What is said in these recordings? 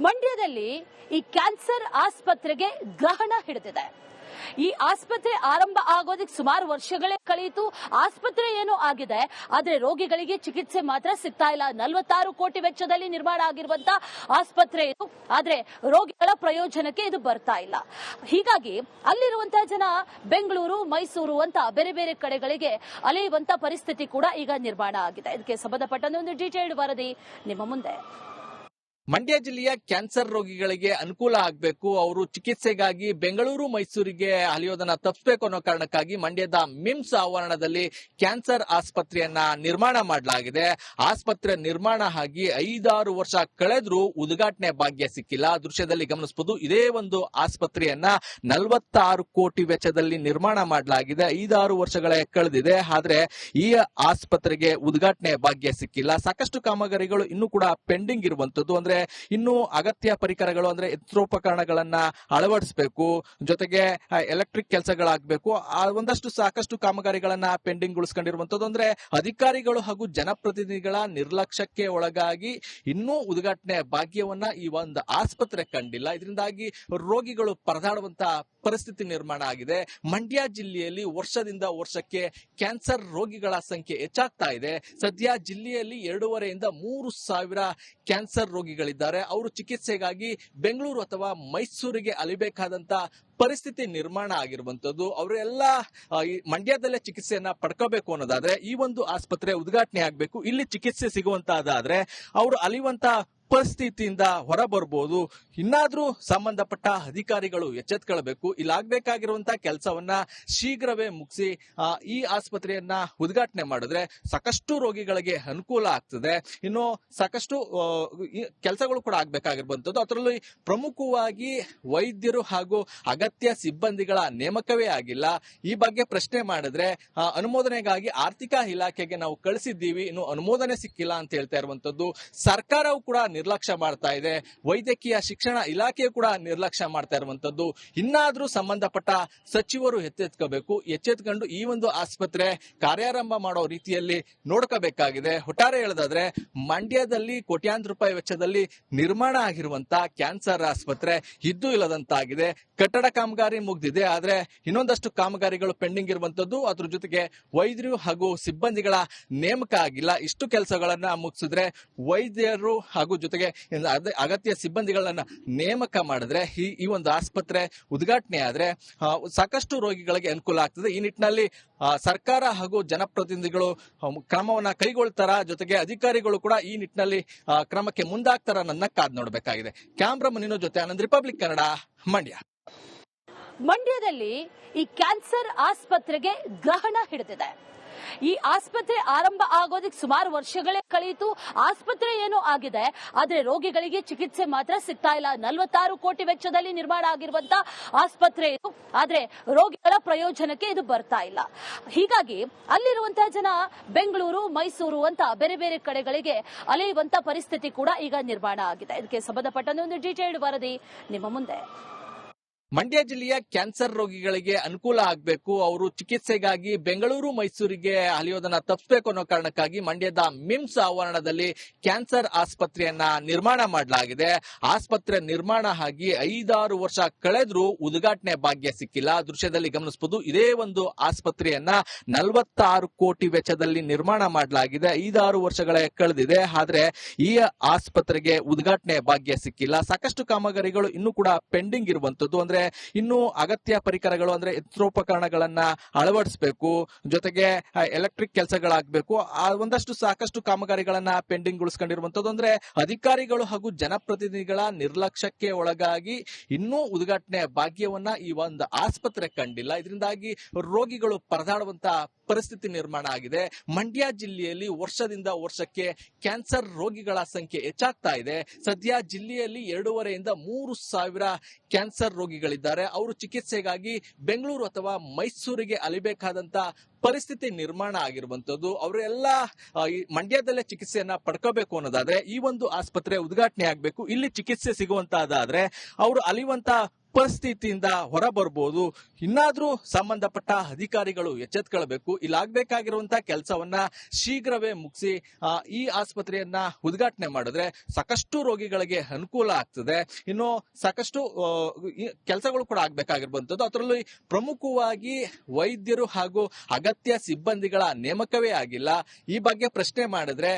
ಮಂಡ್ಯದಲ್ಲಿ ಈ ಕ್ಯಾನ್ಸರ್ ಆಸ್ಪತ್ರೆಗೆ ಗ್ರಹಣ ಹಿಡಿದಿದೆ. ಈ ಆಸ್ಪತ್ರೆ ಆರಂಭ ಆಗೋದಕ್ಕೆ ಸುಮಾರು ವರ್ಷಗಳೇ ಕಳೆಯಿತು. ಆಸ್ಪತ್ರೆ ಏನೋ ಆಗಿದೆ, ಆದ್ರೆ ರೋಗಿಗಳಿಗೆ ಚಿಕಿತ್ಸೆ ಮಾತ್ರ ಸಿಗ್ತಾ ಇಲ್ಲ. 46 ಕೋಟಿ ವೆಚ್ಚದಲ್ಲಿ ನಿರ್ಮಾಣ ಆಗಿರುವಂತ ಆಸ್ಪತ್ರೆ ಇದು, ಆದ್ರೆ ರೋಗಿಗಳ ಪ್ರಯೋಜನಕ್ಕೆ ಇದು ಬರ್ತಾ ಇಲ್ಲ. ಹೀಗಾಗಿ ಅಲ್ಲಿರುವಂತಹ ಜನ ಬೆಂಗಳೂರು, ಮೈಸೂರು ಅಂತ ಬೇರೆ ಬೇರೆ ಕಡೆಗಳಿಗೆ ಅಲೆಯುವಂತ ಪರಿಸ್ಥಿತಿ ಕೂಡ ಈಗ ನಿರ್ಮಾಣ ಆಗಿದೆ. ಇದಕ್ಕೆ ಸಂಬಂಧಪಟ್ಟಂತೆ ಒಂದು ಡೀಟೇಲ್ಡ್ ವರದಿ ನಿಮ್ಮ ಮುಂದೆ. ಮಂಡ್ಯ ಜಿಲ್ಲೆಯ ಕ್ಯಾನ್ಸರ್ ರೋಗಿಗಳಿಗೆ ಅನುಕೂಲ ಆಗಬೇಕು, ಅವರು ಚಿಕಿತ್ಸೆಗಾಗಿ ಬೆಂಗಳೂರು ಮೈಸೂರಿಗೆ ಅಲಿಯೋದನ್ನ ತಪ್ಪಿಸಬೇಕು ಅನ್ನೋ ಕಾರಣಕ್ಕಾಗಿ ಮಂಡ್ಯದ ಮಿಮ್ಸ್ ಆವರಣದಲ್ಲಿ ಕ್ಯಾನ್ಸರ್ ಆಸ್ಪತ್ರೆಯನ್ನ ನಿರ್ಮಾಣ ಮಾಡಲಾಗಿದೆ. ಆಸ್ಪತ್ರೆ ನಿರ್ಮಾಣ ಆಗಿ 5-6 ವರ್ಷ ಕಳೆದ್ರೂ ಉದ್ಘಾಟನೆ ಭಾಗ್ಯ ಸಿಕ್ಕಿಲ್ಲ. ದೃಶ್ಯದಲ್ಲಿ ಗಮನಿಸಬಹುದು, ಇದೇ ಒಂದು ಆಸ್ಪತ್ರೆಯನ್ನ 46 ಕೋಟಿ ವೆಚ್ಚದಲ್ಲಿ ನಿರ್ಮಾಣ ಮಾಡಲಾಗಿದೆ. 5-6 ವರ್ಷಗಳೇ ಕಳೆದಿದೆ, ಆದ್ರೆ ಈ ಆಸ್ಪತ್ರೆಗೆ ಉದ್ಘಾಟನೆ ಭಾಗ್ಯ ಸಿಕ್ಕಿಲ್ಲ. ಸಾಕಷ್ಟು ಕಾಮಗಾರಿಗಳು ಇನ್ನೂ ಕೂಡ ಪೆಂಡಿಂಗ್ ಇರುವಂತದ್ದು. ಅಂದ್ರೆ ಇನ್ನು ಅಗತ್ಯ ಪರಿಕರಗಳು ಅಂದ್ರೆ ಯಂತ್ರೋಪಕರಣಗಳನ್ನ ಅಳವಡಿಸಬೇಕು, ಜೊತೆಗೆ ಎಲೆಕ್ಟ್ರಿಕ್ ಕೆಲಸಗಳಾಗಬೇಕು. ಒಂದಷ್ಟು ಸಾಕಷ್ಟು ಕಾಮಗಾರಿಗಳನ್ನ ಪೆಂಡಿಂಗ್ ಉಳಿಸ್ಕೊಂಡಿರುವಂತದ್ದು. ಅಂದ್ರೆ ಅಧಿಕಾರಿಗಳು ಹಾಗೂ ಜನಪ್ರತಿನಿಧಿಗಳ ನಿರ್ಲಕ್ಷ್ಯಕ್ಕೆ ಒಳಗಾಗಿ ಇನ್ನೂ ಉದ್ಘಾಟನೆ ಭಾಗ್ಯವನ್ನ ಈ ಒಂದು ಆಸ್ಪತ್ರೆ ಕಂಡಿಲ್ಲ. ಇದರಿಂದಾಗಿ ರೋಗಿಗಳು ಪರದಾಡುವಂತ ಪರಿಸ್ಥಿತಿ ನಿರ್ಮಾಣ ಆಗಿದೆ. ಮಂಡ್ಯ ಜಿಲ್ಲೆಯಲ್ಲಿ ವರ್ಷದಿಂದ ವರ್ಷಕ್ಕೆ ಕ್ಯಾನ್ಸರ್ ರೋಗಿಗಳ ಸಂಖ್ಯೆ ಹೆಚ್ಚಾಗ್ತಾ ಇದೆ. ಸದ್ಯ ಜಿಲ್ಲೆಯಲ್ಲಿ 2.5 ರಿಂದ 3 ಸಾವಿರ ಕ್ಯಾನ್ಸರ್ ರೋಗಿಗಳಿದ್ದಾರೆ. ಅವರು ಚಿಕಿತ್ಸೆಗಾಗಿ ಬೆಂಗಳೂರು ಅಥವಾ ಮೈಸೂರಿಗೆ ಅಲಿಬೇಕಾದಂತ ಪರಿಸ್ಥಿತಿ ನಿರ್ಮಾಣ ಆಗಿರುವಂತದ್ದು. ಅವರೆಲ್ಲ ಮಂಡ್ಯದಲ್ಲೇ ಚಿಕಿತ್ಸೆಯನ್ನ ಪಡ್ಕೋಬೇಕು ಅನ್ನೋದಾದ್ರೆ ಈ ಒಂದು ಆಸ್ಪತ್ರೆ ಉದ್ಘಾಟನೆ ಆಗಬೇಕು, ಇಲ್ಲಿ ಚಿಕಿತ್ಸೆ ಸಿಗುವಂತಾದ್ರೆ ಅವರು ಅಲಿಯುವಂತ ಪರಿಸ್ಥಿತಿಯಿಂದ ಹೊರ ಬರ್ಬೋದು. ಇನ್ನಾದ್ರೂ ಸಂಬಂಧಪಟ್ಟ ಅಧಿಕಾರಿಗಳು ಎಚ್ಚೆತ್ಕೊಳ್ಬೇಕು. ಇಲ್ಲಾಗಬೇಕಾಗಿರುವಂತಹ ಕೆಲಸವನ್ನ ಶೀಘ್ರವೇ ಮುಗಿಸಿ ಈ ಆಸ್ಪತ್ರೆಯನ್ನ ಉದ್ಘಾಟನೆ ಮಾಡಿದ್ರೆ ಸಾಕಷ್ಟು ರೋಗಿಗಳಿಗೆ ಅನುಕೂಲ ಆಗ್ತದೆ. ಇನ್ನು ಸಾಕಷ್ಟು ಕೆಲಸಗಳು ಕೂಡ ಆಗ್ಬೇಕಾಗಿರುವಂತದ್ದು. ಅದರಲ್ಲಿ ಪ್ರಮುಖವಾಗಿ ವೈದ್ಯರು ಹಾಗೂ ಅಗತ್ಯ ಸಿಬ್ಬಂದಿಗಳ ನೇಮಕವೇ ಆಗಿಲ್ಲ. ಈ ಬಗ್ಗೆ ಪ್ರಶ್ನೆ ಮಾಡಿದ್ರೆ ಅನುಮೋದನೆಗಾಗಿ ಆರ್ಥಿಕ ಇಲಾಖೆಗೆ ನಾವು ಕಳಿಸಿದ್ದೀವಿ, ಇನ್ನು ಅನುಮೋದನೆ ಸಿಕ್ಕಿಲ್ಲ ಅಂತ ಹೇಳ್ತಾ ಇರುವಂತದ್ದು. ಸರ್ಕಾರವು ಕೂಡ ನಿರ್ಲಕ್ಷ್ಯ ಮಾಡ್ತಾ ಇದೆ, ವೈದ್ಯಕೀಯ ಶಿಕ್ಷಣ ಇಲಾಖೆ ಕೂಡ ನಿರ್ಲಕ್ಷ್ಯ ಮಾಡ್ತಾ ಇರುವಂತದ್ದು. ಇನ್ನಾದ್ರೂ ಸಂಬಂಧಪಟ್ಟ ಸಚಿವರು ಎಚ್ಚೆತ್ಕೊಂಡು ಈ ಒಂದು ಆಸ್ಪತ್ರೆ ಕಾರ್ಯಾರಂಭ ಮಾಡೋ ರೀತಿಯಲ್ಲಿ ನೋಡ್ಕೋಬೇಕಾಗಿದೆ. ಒಟ್ಟಾರೆ ಹೇಳೋದಾದ್ರೆ ಮಂಡ್ಯದಲ್ಲಿ ಕೋಟ್ಯಾಂತರ ರೂಪಾಯಿ ವೆಚ್ಚದಲ್ಲಿ ನಿರ್ಮಾಣ ಆಗಿರುವಂತಹ ಕ್ಯಾನ್ಸರ್ ಆಸ್ಪತ್ರೆ ಇದ್ದು ಇಲ್ಲದಂತಾಗಿದೆ. ಕಟ್ಟಡ ಕಾಮಗಾರಿ ಮುಗ್ದಿದೆ, ಆದ್ರೆ ಇನ್ನೊಂದಷ್ಟು ಕಾಮಗಾರಿಗಳು ಪೆಂಡಿಂಗ್ ಇರುವಂತದ್ದು. ಅದ್ರ ಜೊತೆಗೆ ವೈದ್ಯರು ಹಾಗೂ ಸಿಬ್ಬಂದಿಗಳ ನೇಮಕ ಆಗಿಲ್ಲ. ಇಷ್ಟು ಕೆಲಸಗಳನ್ನ ಮುಗಿಸಿದ್ರೆ ವೈದ್ಯರು ಹಾಗೂ ಜೊತೆಗೆ ಅಗತ್ಯ ಸಿಬ್ಬಂದಿಗಳನ್ನ ನೇಮಕ ಮಾಡಿದ್ರೆ ಈ ಒಂದು ಆಸ್ಪತ್ರೆ ಉದ್ಘಾಟನೆ ಆದ್ರೆ ಸಾಕಷ್ಟು ರೋಗಿಗಳಿಗೆ ಅನುಕೂಲ ಆಗ್ತದೆ. ಈ ನಿಟ್ಟಿನಲ್ಲಿ ಸರ್ಕಾರ ಹಾಗೂ ಜನಪ್ರತಿನಿಧಿಗಳು ಕ್ರಮವನ್ನ ಕೈಗೊಳ್ತಾರ, ಜೊತೆಗೆ ಅಧಿಕಾರಿಗಳು ಕೂಡ ಈ ನಿಟ್ಟಿನಲ್ಲಿ ಕ್ರಮಕ್ಕೆ ಮುಂದಾಗ್ತಾರ ನನ್ನ ಕಾದ್ ನೋಡಬೇಕಾಗಿದೆ. ಕ್ಯಾಮ್ರಾ ಮನಿನೋ ಜೊತೆ ಆನಂದ್, ರಿಪಬ್ಲಿಕ್ ಕನ್ನಡ, ಮಂಡ್ಯ. ಮಂಡ್ಯದಲ್ಲಿ ಈ ಕ್ಯಾನ್ಸರ್ ಆಸ್ಪತ್ರೆಗೆ ಗ್ರಹಣ ಹಿಡಿದಿದೆ. ಈ ಆಸ್ಪತ್ರೆ ಆರಂಭ ಆಗೋದಕ್ಕೆ ಸುಮಾರು ವರ್ಷಗಳೇ ಕಳೆಯಿತು. ಆಸ್ಪತ್ರೆ ಏನೋ ಆಗಿದೆ, ಆದ್ರೆ ರೋಗಿಗಳಿಗೆ ಚಿಕಿತ್ಸೆ ಮಾತ್ರ ಸಿಗ್ತಾ ಇಲ್ಲ. 46 ಕೋಟಿ ವೆಚ್ಚದಲ್ಲಿ ನಿರ್ಮಾಣ ಆಗಿರುವಂತ ಆಸ್ಪತ್ರೆ ಇದು, ಆದ್ರೆ ರೋಗಿಗಳ ಪ್ರಯೋಜನಕ್ಕೆ ಇದು ಬರ್ತಾ ಇಲ್ಲ. ಹೀಗಾಗಿ ಅಲ್ಲಿರುವಂತಹ ಜನ ಬೆಂಗಳೂರು, ಮೈಸೂರು ಅಂತ ಬೇರೆ ಬೇರೆ ಕಡೆಗಳಿಗೆ ಅಲೆಯುವಂತ ಪರಿಸ್ಥಿತಿ ಕೂಡ ಈಗ ನಿರ್ಮಾಣ ಆಗಿದೆ. ಇದಕ್ಕೆ ಸಂಬಂಧಪಟ್ಟಂತೆ ಒಂದು ಡೀಟೇಲ್ಡ್ ವರದಿ ನಿಮ್ಮ ಮುಂದೆ. ಮಂಡ್ಯ ಜಿಲ್ಲೆಯ ಕ್ಯಾನ್ಸರ್ ರೋಗಿಗಳಿಗೆ ಅನುಕೂಲ ಆಗಬೇಕು, ಅವರು ಚಿಕಿತ್ಸೆಗಾಗಿ ಬೆಂಗಳೂರು ಮೈಸೂರಿಗೆ ಅಲಿಯೋದನ್ನ ತಪ್ಪಿಸಬೇಕು ಅನ್ನೋ ಕಾರಣಕ್ಕಾಗಿ ಮಂಡ್ಯದ ಮಿಮ್ಸ್ ಆವರಣದಲ್ಲಿ ಕ್ಯಾನ್ಸರ್ ಆಸ್ಪತ್ರೆಯನ್ನ ನಿರ್ಮಾಣ ಮಾಡಲಾಗಿದೆ. ಆಸ್ಪತ್ರೆ ನಿರ್ಮಾಣ ಆಗಿ 5-6 ವರ್ಷ ಕಳೆದ್ರೂ ಉದ್ಘಾಟನೆ ಭಾಗ್ಯ ಸಿಕ್ಕಿಲ್ಲ. ದೃಶ್ಯದಲ್ಲಿ ಗಮನಿಸಬಹುದು, ಇದೇ ಒಂದು ಆಸ್ಪತ್ರೆಯನ್ನ 46 ಕೋಟಿ ವೆಚ್ಚದಲ್ಲಿ ನಿರ್ಮಾಣ ಮಾಡಲಾಗಿದೆ. 5-6 ವರ್ಷಗಳೇ ಕಳೆದಿದೆ, ಆದ್ರೆ ಈ ಆಸ್ಪತ್ರೆಗೆ ಉದ್ಘಾಟನೆ ಭಾಗ್ಯ ಸಿಕ್ಕಿಲ್ಲ. ಸಾಕಷ್ಟು ಕಾಮಗಾರಿಗಳು ಇನ್ನೂ ಕೂಡ ಪೆಂಡಿಂಗ್ ಇರುವಂತದ್ದು. ಅಂದ್ರೆ ಇನ್ನು ಅಗತ್ಯ ಪರಿಕರಗಳು ಅಂದ್ರೆ ಯಂತ್ರೋಪಕರಣಗಳನ್ನ ಅಳವಡಿಸಬೇಕು, ಜೊತೆಗೆ ಎಲೆಕ್ಟ್ರಿಕ್ ಕೆಲಸಗಳಾಗಬೇಕು. ಒಂದಷ್ಟು ಸಾಕಷ್ಟು ಕಾಮಗಾರಿಗಳನ್ನ ಪೆಂಡಿಂಗ್ ಉಳಿಸ್ಕೊಂಡಿರುವಂತದ್ದು. ಅಂದ್ರೆ ಅಧಿಕಾರಿಗಳು ಹಾಗೂ ಜನಪ್ರತಿನಿಧಿಗಳ ನಿರ್ಲಕ್ಷ್ಯಕ್ಕೆ ಒಳಗಾಗಿ ಇನ್ನೂ ಉದ್ಘಾಟನೆ ಭಾಗ್ಯವನ್ನ ಈ ಒಂದು ಆಸ್ಪತ್ರೆ ಕಂಡಿಲ್ಲ. ಇದರಿಂದಾಗಿ ರೋಗಿಗಳು ಪರದಾಡುವಂತ ಪರಿಸ್ಥಿತಿ ನಿರ್ಮಾಣ ಆಗಿದೆ. ಮಂಡ್ಯ ಜಿಲ್ಲೆಯಲ್ಲಿ ವರ್ಷದಿಂದ ವರ್ಷಕ್ಕೆ ಕ್ಯಾನ್ಸರ್ ರೋಗಿಗಳ ಸಂಖ್ಯೆ ಹೆಚ್ಚಾಗ್ತಾ ಇದೆ. ಸದ್ಯ ಜಿಲ್ಲೆಯಲ್ಲಿ 2.5 ರಿಂದ 3 ಸಾವಿರ ಕ್ಯಾನ್ಸರ್ ರೋಗಿಗಳಿದ್ದಾರೆ. ಅವರು ಚಿಕಿತ್ಸೆಗಾಗಿ ಬೆಂಗಳೂರು ಅಥವಾ ಮೈಸೂರಿಗೆ ಅಲಿಬೇಕಾದಂತ ಪರಿಸ್ಥಿತಿ ನಿರ್ಮಾಣ ಆಗಿರುವಂತದ್ದು. ಅವರೆಲ್ಲ ಮಂಡ್ಯದಲ್ಲೇ ಚಿಕಿತ್ಸೆಯನ್ನ ಪಡ್ಕೋಬೇಕು ಅನ್ನೋದಾದ್ರೆ ಈ ಒಂದು ಆಸ್ಪತ್ರೆ ಉದ್ಘಾಟನೆ ಆಗಬೇಕು, ಇಲ್ಲಿ ಚಿಕಿತ್ಸೆ ಸಿಗುವಂತಾದ್ರೆ ಅವರು ಅಲಿಯುವಂತ ಪರಿಸ್ಥಿತಿಯಿಂದ ಹೊರಬರಬಹುದು. ಇನ್ನಾದ್ರೂ ಸಂಬಂಧಪಟ್ಟ ಅಧಿಕಾರಿಗಳು ಎಚ್ಚೆತ್ಕೊಳ್ಬೇಕು. ಇಲ್ಲಾಗಬೇಕಾಗಿರುವಂತಹ ಕೆಲಸವನ್ನ ಶೀಘ್ರವೇ ಮುಗಿಸಿ ಈ ಆಸ್ಪತ್ರೆಯನ್ನ ಉದ್ಘಾಟನೆ ಮಾಡಿದ್ರೆ ಸಾಕಷ್ಟು ರೋಗಿಗಳಿಗೆ ಅನುಕೂಲ ಆಗ್ತದೆ. ಇನ್ನು ಸಾಕಷ್ಟು ಕೆಲಸಗಳು ಕೂಡ ಆಗ್ಬೇಕಾಗಿರುವಂತದ್ದು. ಅದರಲ್ಲಿ ಪ್ರಮುಖವಾಗಿ ವೈದ್ಯರು ಹಾಗೂ ಅಗತ್ಯ ಸಿಬ್ಬಂದಿಗಳ ನೇಮಕವೇ ಆಗಿಲ್ಲ. ಈ ಬಗ್ಗೆ ಪ್ರಶ್ನೆ ಮಾಡಿದ್ರೆ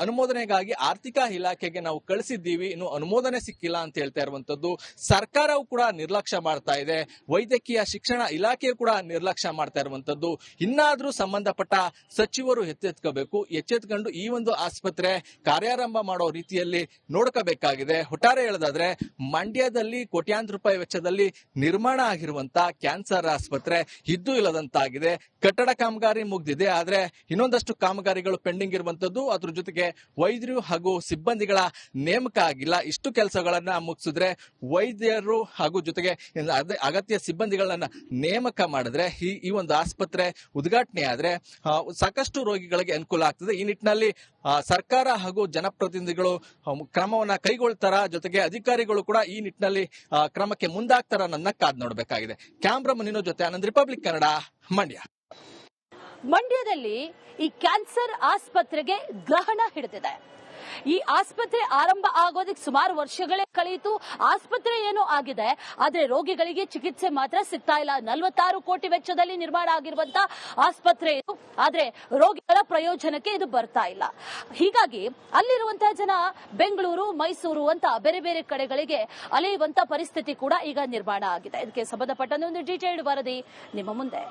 ಅನುಮೋದನೆಗಾಗಿ ಆರ್ಥಿಕ ಇಲಾಖೆಗೆ ನಾವು ಕಳಿಸಿದ್ದೀವಿ, ಇನ್ನು ಅನುಮೋದನೆ ಸಿಕ್ಕಿಲ್ಲ ಅಂತ ಹೇಳ್ತಾ ಇರುವಂತದ್ದು. ಸರ್ಕಾರವು ಕೂಡ ನಿರ್ಲಕ್ಷ್ಯ ಮಾಡ್ತಾ ಇದೆ. ವೈದ್ಯಕೀಯ ಶಿಕ್ಷಣ ಇಲಾಖೆ ಕೂಡ ನಿರ್ಲಕ್ಷ್ಯ ಮಾಡ್ತಾ ಇರುವಂತದ್ದು. ಇನ್ನಾದ್ರೂ ಸಂಬಂಧಪಟ್ಟ ಸಚಿವರು ಎಚ್ಚೆತ್ಕೊಂಡು ಈ ಒಂದು ಆಸ್ಪತ್ರೆ ಕಾರ್ಯಾರಂಭ ಮಾಡೋ ರೀತಿಯಲ್ಲಿ ನೋಡ್ಕೋಬೇಕಾಗಿದೆ. ಒಟ್ಟಾರೆ ಹೇಳೋದಾದ್ರೆ ಮಂಡ್ಯದಲ್ಲಿ ಕೋಟ್ಯಾಂತರ ರೂಪಾಯಿ ವೆಚ್ಚದಲ್ಲಿ ನಿರ್ಮಾಣ ಆಗಿರುವಂತಹ ಕ್ಯಾನ್ಸರ್ ಆಸ್ಪತ್ರೆ ಇದ್ದು ಇಲ್ಲದಂತಾಗಿದೆ. ಕಟ್ಟಡ ಕಾಮಗಾರಿ ಮುಗ್ದಿದೆ, ಆದ್ರೆ ಇನ್ನೊಂದಷ್ಟು ಕಾಮಗಾರಿಗಳು ಪೆಂಡಿಂಗ್ ಇರುವಂತದ್ದು. ಅದ್ರ ಜೊತೆಗೆ ವೈದ್ಯರು ಹಾಗೂ ಸಿಬ್ಬಂದಿಗಳ ನೇಮಕ ಆಗಿಲ್ಲ. ಇಷ್ಟು ಕೆಲಸಗಳನ್ನ ಮುಗಿಸಿದ್ರೆ ವೈದ್ಯರು ಹಾಗೂ ಜೊತೆಗೆ ಅಗತ್ಯ ಸಿಬ್ಬಂದಿಗಳನ್ನ ನೇಮಕ ಮಾಡಿದ್ರೆ ಈ ಒಂದು ಆಸ್ಪತ್ರೆ ಉದ್ಘಾಟನೆ ಆದ್ರೆ ಸಾಕಷ್ಟು ರೋಗಿಗಳಿಗೆ ಅನುಕೂಲ ಆಗ್ತದೆ. ಈ ನಿಟ್ಟಿನಲ್ಲಿ ಸರ್ಕಾರ ಹಾಗೂ ಜನಪ್ರತಿನಿಧಿಗಳು ಕ್ರಮವನ್ನ ಕೈಗೊಳ್ತಾರ, ಜೊತೆಗೆ ಅಧಿಕಾರಿಗಳು ಕೂಡ ಈ ನಿಟ್ಟಿನಲ್ಲಿ ಕ್ರಮಕ್ಕೆ ಮುಂದಾಗ್ತಾರ ನನ್ನ ಕಾದ್ ನೋಡಬೇಕಾಗಿದೆ. ಕ್ಯಾಮ್ರಾ ಮನಿನೋ ಜೊತೆ ಆನಂದ್, ರಿಪಬ್ಲಿಕ್ ಕನ್ನಡ, ಮಂಡ್ಯ. ಮಂಡ್ಯದಲ್ಲಿ ಈ ಕ್ಯಾನ್ಸರ್ ಆಸ್ಪತ್ರೆಗೆ ಗ್ರಹಣ ಹಿಡಿದಿದೆ. ಈ ಆಸ್ಪತ್ರೆ ಆರಂಭ ಆಗೋದಕ್ಕೆ ಸುಮಾರು ವರ್ಷಗಳೇ ಕಳೆಯಿತು. ಆಸ್ಪತ್ರೆ ಏನೋ ಆಗಿದೆ, ಆದ್ರೆ ರೋಗಿಗಳಿಗೆ ಚಿಕಿತ್ಸೆ ಮಾತ್ರ ಸಿಗ್ತಾ ಇಲ್ಲ. 46 ಕೋಟಿ ವೆಚ್ಚದಲ್ಲಿ ನಿರ್ಮಾಣ ಆಗಿರುವಂತಹ ಆಸ್ಪತ್ರೆ ಇದು, ಆದ್ರೆ ರೋಗಿಗಳ ಪ್ರಯೋಜನಕ್ಕೆ ಇದು ಬರ್ತಾ ಇಲ್ಲ. ಹೀಗಾಗಿ ಅಲ್ಲಿರುವಂತಹ ಜನ ಬೆಂಗಳೂರು, ಮೈಸೂರು ಅಂತ ಬೇರೆ ಬೇರೆ ಕಡೆಗಳಿಗೆ ಅಲೆಯುವಂತ ಪರಿಸ್ಥಿತಿ ಕೂಡ ಈಗ ನಿರ್ಮಾಣ ಆಗಿದೆ. ಇದಕ್ಕೆ ಸಂಬಂಧಪಟ್ಟಂತೆ ಒಂದು ಡೀಟೇಲ್ಡ್ ವರದಿ ನಿಮ್ಮ ಮುಂದೆ.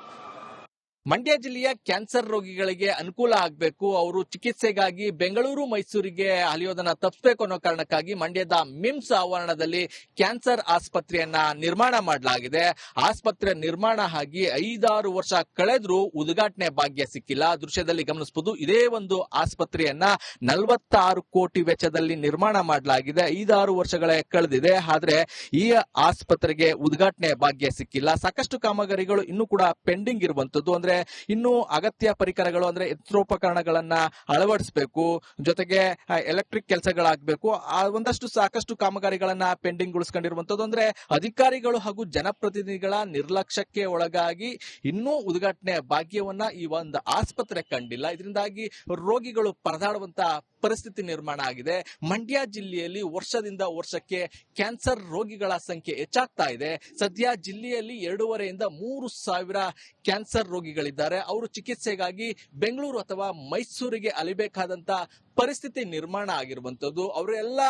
ಮಂಡ್ಯ ಜಿಲ್ಲೆಯ ಕ್ಯಾನ್ಸರ್ ರೋಗಿಗಳಿಗೆ ಅನುಕೂಲ ಆಗಬೇಕು, ಅವರು ಚಿಕಿತ್ಸೆಗಾಗಿ ಬೆಂಗಳೂರು ಮೈಸೂರಿಗೆ ಅಲಿಯೋದನ್ನ ತಪ್ಪಿಸಬೇಕು ಅನ್ನೋ ಕಾರಣಕ್ಕಾಗಿ ಮಂಡ್ಯದ ಮಿಮ್ಸ್ ಆವರಣದಲ್ಲಿ ಕ್ಯಾನ್ಸರ್ ಆಸ್ಪತ್ರೆಯನ್ನ ನಿರ್ಮಾಣ ಮಾಡಲಾಗಿದೆ. ಆಸ್ಪತ್ರೆ ನಿರ್ಮಾಣ ಆಗಿ 5-6 ವರ್ಷ ಕಳೆದ್ರೂ ಉದ್ಘಾಟನೆ ಭಾಗ್ಯ ಸಿಕ್ಕಿಲ್ಲ. ದೃಶ್ಯದಲ್ಲಿ ಗಮನಿಸಬಹುದು. ಇದೇ ಒಂದು ಆಸ್ಪತ್ರೆಯನ್ನ 46 ಕೋಟಿ ವೆಚ್ಚದಲ್ಲಿ ನಿರ್ಮಾಣ ಮಾಡಲಾಗಿದೆ. 5-6 ವರ್ಷಗಳೇ ಕಳೆದಿದೆ, ಆದ್ರೆ ಈ ಆಸ್ಪತ್ರೆಗೆ ಉದ್ಘಾಟನೆ ಭಾಗ್ಯ ಸಿಕ್ಕಿಲ್ಲ. ಸಾಕಷ್ಟು ಕಾಮಗಾರಿಗಳು ಇನ್ನೂ ಕೂಡ ಪೆಂಡಿಂಗ್ ಇರುವಂತದ್ದು. ಅಂದ್ರೆ ಇನ್ನು ಅಗತ್ಯ ಪರಿಕರಗಳು ಅಂದ್ರೆ ಯಂತ್ರೋಪಕರಣಗಳನ್ನ ಅಳವಡಿಸಬೇಕು, ಜೊತೆಗೆ ಎಲೆಕ್ಟ್ರಿಕ್ ಕೆಲಸಗಳಾಗಬೇಕು. ಒಂದಷ್ಟು ಸಾಕಷ್ಟು ಕಾಮಗಾರಿಗಳನ್ನ ಪೆಂಡಿಂಗ್ ಉಳಿಸ್ಕೊಂಡಿರುವಂತದ್ದು. ಅಂದ್ರೆ ಅಧಿಕಾರಿಗಳು ಹಾಗೂ ಜನಪ್ರತಿನಿಧಿಗಳ ನಿರ್ಲಕ್ಷ್ಯಕ್ಕೆ ಒಳಗಾಗಿ ಇನ್ನೂ ಉದ್ಘಾಟನೆ ಭಾಗ್ಯವನ್ನ ಈ ಒಂದು ಆಸ್ಪತ್ರೆ ಕಂಡಿಲ್ಲ. ಇದರಿಂದಾಗಿ ರೋಗಿಗಳು ಪರದಾಡುವಂತ ಪರಿಸ್ಥಿತಿ ನಿರ್ಮಾಣ ಆಗಿದೆ. ಮಂಡ್ಯ ಜಿಲ್ಲೆಯಲ್ಲಿ ವರ್ಷದಿಂದ ವರ್ಷಕ್ಕೆ ಕ್ಯಾನ್ಸರ್ ರೋಗಿಗಳ ಸಂಖ್ಯೆ ಹೆಚ್ಚಾಗ್ತಾ ಇದೆ. ಸದ್ಯ ಜಿಲ್ಲೆಯಲ್ಲಿ 2,500 ಇಂದ 3,000 ಕ್ಯಾನ್ಸರ್ ರೋಗಿಗಳಿದ್ದಾರೆ. ಅವರು ಚಿಕಿತ್ಸೆಗಾಗಿ ಬೆಂಗಳೂರು ಅಥವಾ ಮೈಸೂರಿಗೆ ಅಲಿಬೇಕಾದಂತ ಪರಿಸ್ಥಿತಿ ನಿರ್ಮಾಣ ಆಗಿರುವಂತದ್ದು. ಅವರೆಲ್ಲ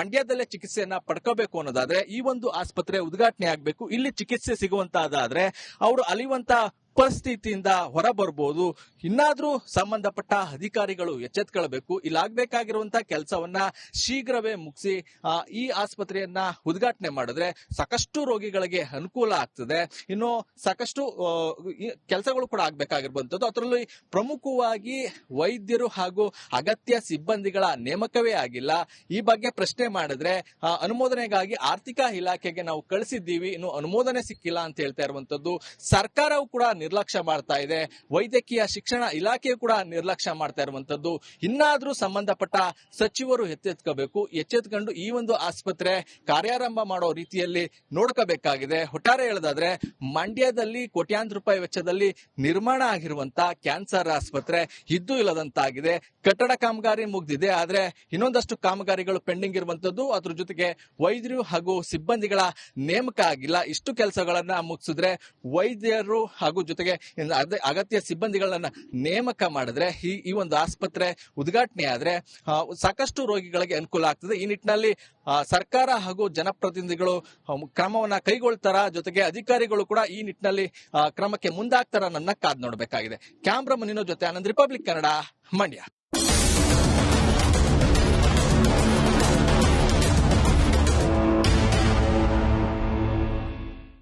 ಮಂಡ್ಯದಲ್ಲೇ ಚಿಕಿತ್ಸೆಯನ್ನ ಪಡ್ಕೋಬೇಕು ಅನ್ನೋದಾದ್ರೆ ಈ ಒಂದು ಆಸ್ಪತ್ರೆ ಉದ್ಘಾಟನೆ ಆಗಬೇಕು. ಇಲ್ಲಿ ಚಿಕಿತ್ಸೆ ಸಿಗುವಂತಾದ್ರೆ ಅವರು ಅಲಿಯುವಂತ ಪರಿಸ್ಥಿತಿಯಿಂದ ಹೊರಬರಬಹುದು. ಇನ್ನಾದ್ರೂ ಸಂಬಂಧಪಟ್ಟ ಅಧಿಕಾರಿಗಳು ಎಚ್ಚೆತ್ಕೊಳ್ಬೇಕು. ಇಲ್ಲಾಗಬೇಕಾಗಿರುವಂತಹ ಕೆಲಸವನ್ನ ಶೀಘ್ರವೇ ಮುಗಿಸಿ ಈ ಆಸ್ಪತ್ರೆಯನ್ನ ಉದ್ಘಾಟನೆ ಮಾಡಿದ್ರೆ ಸಾಕಷ್ಟು ರೋಗಿಗಳಿಗೆ ಅನುಕೂಲ ಆಗ್ತದೆ. ಇನ್ನು ಸಾಕಷ್ಟು ಕೆಲಸಗಳು ಕೂಡ ಆಗ್ಬೇಕಾಗಿರುವಂತದ್ದು. ಅದರಲ್ಲಿ ಪ್ರಮುಖವಾಗಿ ವೈದ್ಯರು ಹಾಗೂ ಅಗತ್ಯ ಸಿಬ್ಬಂದಿಗಳ ನೇಮಕವೇ ಆಗಿಲ್ಲ. ಈ ಬಗ್ಗೆ ಪ್ರಶ್ನೆ ಮಾಡಿದ್ರೆ ಅನುಮೋದನೆಗಾಗಿ ಆರ್ಥಿಕ ಇಲಾಖೆಗೆ ನಾವು ಕಳಿಸಿದ್ದೀವಿ, ಇನ್ನು ಅನುಮೋದನೆ ಸಿಕ್ಕಿಲ್ಲ ಅಂತ ಹೇಳ್ತಾ ಇರುವಂತದ್ದು. ಸರ್ಕಾರವು ಕೂಡ ನಿರ್ಲಕ್ಷ್ಯ ಮಾಡ್ತಾ ಇದೆ. ವೈದ್ಯಕೀಯ ಶಿಕ್ಷಣ ಇಲಾಖೆ ಕೂಡ ನಿರ್ಲಕ್ಷ್ಯ ಮಾಡ್ತಾ ಇರುವಂತದ್ದು. ಇನ್ನಾದ್ರೂ ಸಂಬಂಧಪಟ್ಟ ಸಚಿವರು ಎಚ್ಚೆತ್ಕೊಂಡು ಈ ಒಂದು ಆಸ್ಪತ್ರೆ ಕಾರ್ಯಾರಂಭ ಮಾಡೋ ರೀತಿಯಲ್ಲಿ ನೋಡ್ಕೋಬೇಕಾಗಿದೆ. ಒಟ್ಟಾರೆ ಹೇಳೋದಾದ್ರೆ ಮಂಡ್ಯದಲ್ಲಿ ಕೋಟ್ಯಾಂತರ ರೂಪಾಯಿ ವೆಚ್ಚದಲ್ಲಿ ನಿರ್ಮಾಣ ಆಗಿರುವಂತಹ ಕ್ಯಾನ್ಸರ್ ಆಸ್ಪತ್ರೆ ಇದ್ದು ಇಲ್ಲದಂತಾಗಿದೆ. ಕಟ್ಟಡ ಕಾಮಗಾರಿ ಮುಗ್ದಿದೆ, ಆದ್ರೆ ಇನ್ನೊಂದಷ್ಟು ಕಾಮಗಾರಿಗಳು ಪೆಂಡಿಂಗ್ ಇರುವಂತದ್ದು. ಅದ್ರ ಜೊತೆಗೆ ವೈದ್ಯರು ಹಾಗೂ ಸಿಬ್ಬಂದಿಗಳ ನೇಮಕ ಆಗಿಲ್ಲ. ಇಷ್ಟು ಕೆಲಸಗಳನ್ನ ಮುಗಿಸಿದ್ರೆ ವೈದ್ಯರು ಹಾಗೂ ಜೊತೆಗೆ ಅಗತ್ಯ ಸಿಬ್ಬಂದಿಗಳನ್ನ ನೇಮಕ ಮಾಡಿದ್ರೆ ಈ ಒಂದು ಆಸ್ಪತ್ರೆ ಉದ್ಘಾಟನೆ ಆದ್ರೆ ಸಾಕಷ್ಟು ರೋಗಿಗಳಿಗೆ ಅನುಕೂಲ ಆಗ್ತದೆ. ಈ ನಿಟ್ಟಿನಲ್ಲಿ ಸರ್ಕಾರ ಹಾಗೂ ಜನಪ್ರತಿನಿಧಿಗಳು ಕ್ರಮವನ್ನ ಕೈಗೊಳ್ತಾರ, ಜೊತೆಗೆ ಅಧಿಕಾರಿಗಳು ಕೂಡ ಈ ನಿಟ್ಟಿನಲ್ಲಿ ಕ್ರಮಕ್ಕೆ ಮುಂದಾಗ್ತಾರ ನನ್ನ ಕಾದ್ ನೋಡಬೇಕಾಗಿದೆ. ಕ್ಯಾಮ್ರಾ ಮನಿನೋ ಜೊತೆ ಆನಂದ್, ರಿಪಬ್ಲಿಕ್ ಕನ್ನಡ, ಮಂಡ್ಯ.